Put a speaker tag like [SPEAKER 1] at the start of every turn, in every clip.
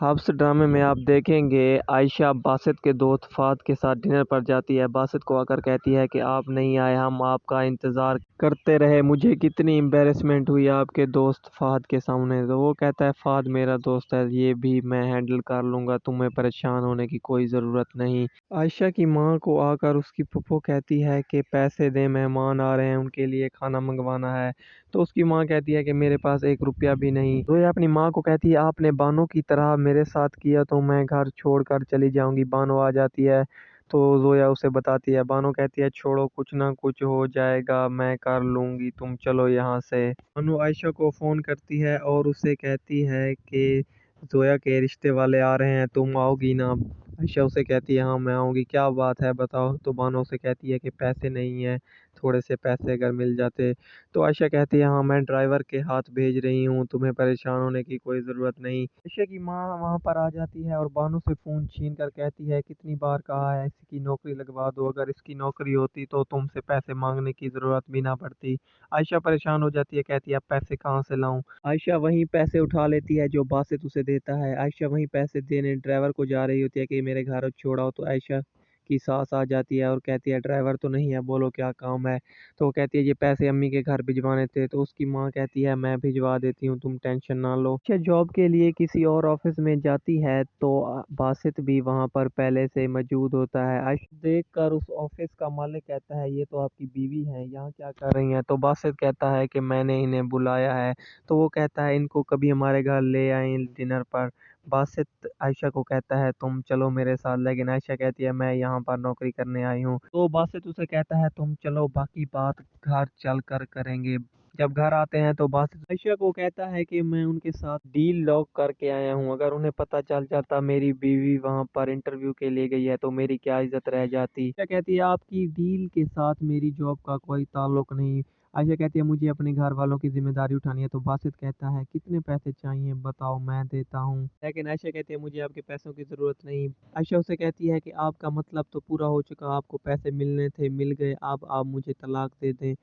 [SPEAKER 1] Hubs ड्रामे में आप देखेंगे आयशा बासित के दोस्त फ़हद के साथ डिनर पर जाती है। बासित को आकर कहती है कि आप नहीं आए, हम आपका इंतज़ार करते रहे, मुझे कितनी एम्बेरसमेंट हुई आपके दोस्त फ़हद के सामने। तो वो कहता है फ़हद मेरा दोस्त है, ये भी मैं हैंडल कर लूँगा, तुम्हें परेशान होने की कोई ज़रूरत नहीं। आयशा की माँ को आकर उसकी फूफो कहती है कि पैसे दें, मेहमान आ रहे हैं, उनके लिए खाना मंगवाना है। तो उसकी माँ कहती है कि मेरे पास एक रुपया भी नहीं। जोया अपनी माँ को कहती है आपने बानो की तरह मेरे साथ किया तो मैं घर छोड़कर चली जाऊंगी। बानो आ जाती है तो जोया उसे बताती है। बानो कहती है छोड़ो, कुछ ना कुछ हो जाएगा, मैं कर लूंगी, तुम चलो यहाँ से। बानो आयशा को फ़ोन करती है और उसे कहती है कि जोया के रिश्ते वाले आ रहे हैं, तुम आओगी ना। आयशा उसे कहती है हाँ मैं आऊँगी, क्या बात है बताओ। तो बानो उसे कहती है कि पैसे नहीं है, थोड़े से पैसे अगर मिल जाते। तो आयशा कहती है हाँ मैं ड्राइवर के हाथ भेज रही हूँ, तुम्हें परेशान होने की कोई ज़रूरत नहीं। आयशा की माँ वहाँ पर आ जाती है और बानो से फ़ोन छीन कर कहती है कितनी बार कहा है इसकी नौकरी लगवा दो, अगर इसकी नौकरी होती तो तुमसे पैसे मांगने की ज़रूरत भी ना पड़ती। आयशा परेशान हो जाती है, कहती है अब पैसे कहाँ से लाऊं। आयशा वहीं पैसे उठा लेती है जो बासित उसे देता है। आयशा वहीं पैसे देने ड्राइवर को जा रही होती है कि मेरे घर छोड़ाओ। तो आयशा की सास आ जाती है और कहती है ड्राइवर तो नहीं है, बोलो क्या काम है। तो वो कहती है ये पैसे अम्मी के घर भिजवाने थे। तो उसकी माँ कहती है मैं भिजवा देती हूँ, तुम टेंशन ना लो। अच्छा जॉब के लिए किसी और ऑफिस में जाती है तो बासित भी वहाँ पर पहले से मौजूद होता है। आयशा देख कर उस ऑफिस का मालिक कहता है ये तो आपकी बीवी है, यहाँ क्या कर रही हैं। तो बासित कहता है कि मैंने इन्हें बुलाया है। तो वो कहता है इनको कभी हमारे घर ले आए डिनर पर। बासित आयशा को कहता है तुम चलो मेरे साथ, लेकिन आयशा कहती है मैं यहाँ पर नौकरी करने आई हूँ। तो बासित उसे कहता है तुम चलो, बाकी बात घर चल कर करेंगे। जब घर आते हैं तो बासित आयशा को कहता है कि मैं उनके साथ डील लॉक करके आया हूँ, अगर उन्हें पता चल जाता मेरी बीवी वहाँ पर इंटरव्यू के लिए गई है तो मेरी क्या इज्जत रह जाती। आयशा कहती है आपकी डील के साथ मेरी जॉब का कोई ताल्लुक नहीं। आयशा कहती है मुझे अपने घर वालों की जिम्मेदारी उठानी है। तो बासित कहता है कितने पैसे चाहिए बताओ मैं देता हूँ, लेकिन आयशा कहती है मुझे आपके पैसों की ज़रूरत नहीं। आयशा उसे कहती है कि आपका मतलब तो पूरा हो चुका, आपको पैसे मिलने थे मिल गए, अब आप मुझे तलाक दे दें।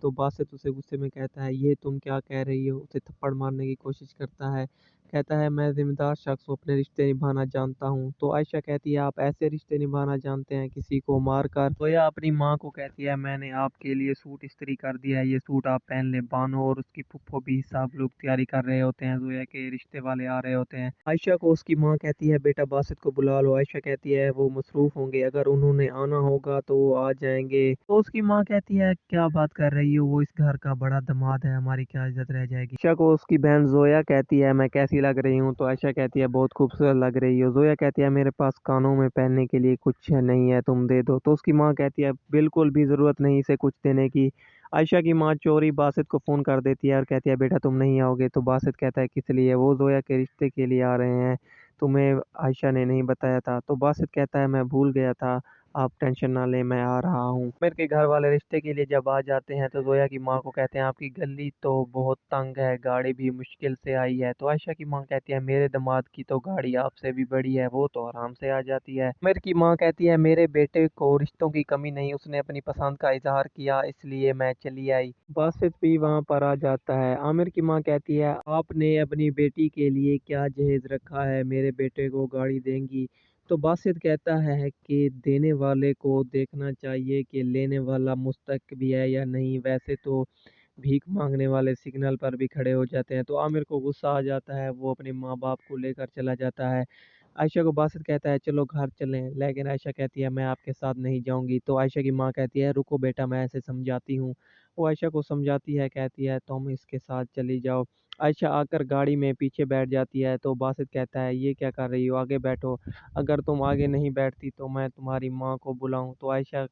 [SPEAKER 1] तो बासित उसे गुस्से में कहता है ये तुम क्या कह रही हो, उसे थप्पड़ मारने की कोशिश करता है। कहता है मैं जिम्मेदार शख्स हूँ, अपने रिश्ते निभाना जानता हूँ। तो आयशा कहती है आप ऐसे रिश्ते निभाना जानते हैं किसी को मारकर। तो यह अपनी माँ को कहती है मैंने आपके लिए सूट इस्त्री कर दिया है, ये सूट आप पहन ले। बानो और उसकी फुफ्फो भी सब लोग तैयारी कर रहे होते हैं, जोया के रिश्ते वाले आ रहे होते हैं। आयशा को उसकी माँ कहती है बेटा बासित को बुला लो। आयशा कहती है वो मसरूफ होंगे, अगर उन्होंने आना होगा तो वो आ जाएंगे। तो उसकी माँ कहती है क्या बात कर रही हो, वो इस घर का बड़ा दामाद है, हमारी क्या इज्जत रह जाएगी। आयशा को उसकी बहन जोया कहती है मैं कैसी लग रही हूँ। तो आयशा कहती है बहुत खूबसूरत लग रही हो। जोया कहती है मेरे पास कानों में पहनने के लिए कुछ नहीं है, तुम दे दो। तो उसकी माँ कहती है बिल्कुल भी ज़रूरत नहीं इसे कुछ देने की। आयशा की माँ चोरी बासित को फ़ोन कर देती है और कहती है बेटा तुम नहीं आओगे। तो बासित कहता है किस लिए, वो जोया के रिश्ते के लिए आ रहे हैं, तुम्हें आयशा ने नहीं बताया था। तो बासित कहता है मैं भूल गया था, आप टेंशन ना लें मैं आ रहा हूँ। आमिर के घर वाले रिश्ते के लिए जब आ जाते हैं तो जोया की माँ को कहते हैं आपकी गली तो बहुत तंग है, गाड़ी भी मुश्किल से आई है। तो आयशा की माँ कहती है मेरे दामाद की तो गाड़ी आपसे भी बड़ी है, वो तो आराम से आ जाती है। आमिर की माँ कहती है मेरे बेटे को रिश्तों की कमी नहीं, उसने अपनी पसंद का इजहार किया इसलिए मैं चली आई। बासित भी वहाँ पर आ जाता है। आमिर की माँ कहती है आपने अपनी बेटी के लिए क्या जहेज रखा है, मेरे बेटे को गाड़ी देंगी। तो बासित कहता है कि देने वाले को देखना चाहिए कि लेने वाला मुस्तक भी है या नहीं, वैसे तो भीख मांगने वाले सिग्नल पर भी खड़े हो जाते हैं। तो आमिर को गुस्सा आ जाता है, वो अपने माँ बाप को लेकर चला जाता है। आयशा को बासित कहता है चलो घर चलें, लेकिन आयशा कहती है मैं आपके साथ नहीं जाऊंगी। तो आयशा की माँ कहती है रुको बेटा मैं ऐसे समझाती हूँ। वो आयशा को समझाती है, कहती है तुम इसके साथ चली जाओ। आयशा आकर गाड़ी में पीछे बैठ जाती है। तो बासित कहता है ये क्या कर रही हो, आगे बैठो, अगर तुम आगे नहीं बैठती तो मैं तुम्हारी माँ को बुलाऊं। तो आयशा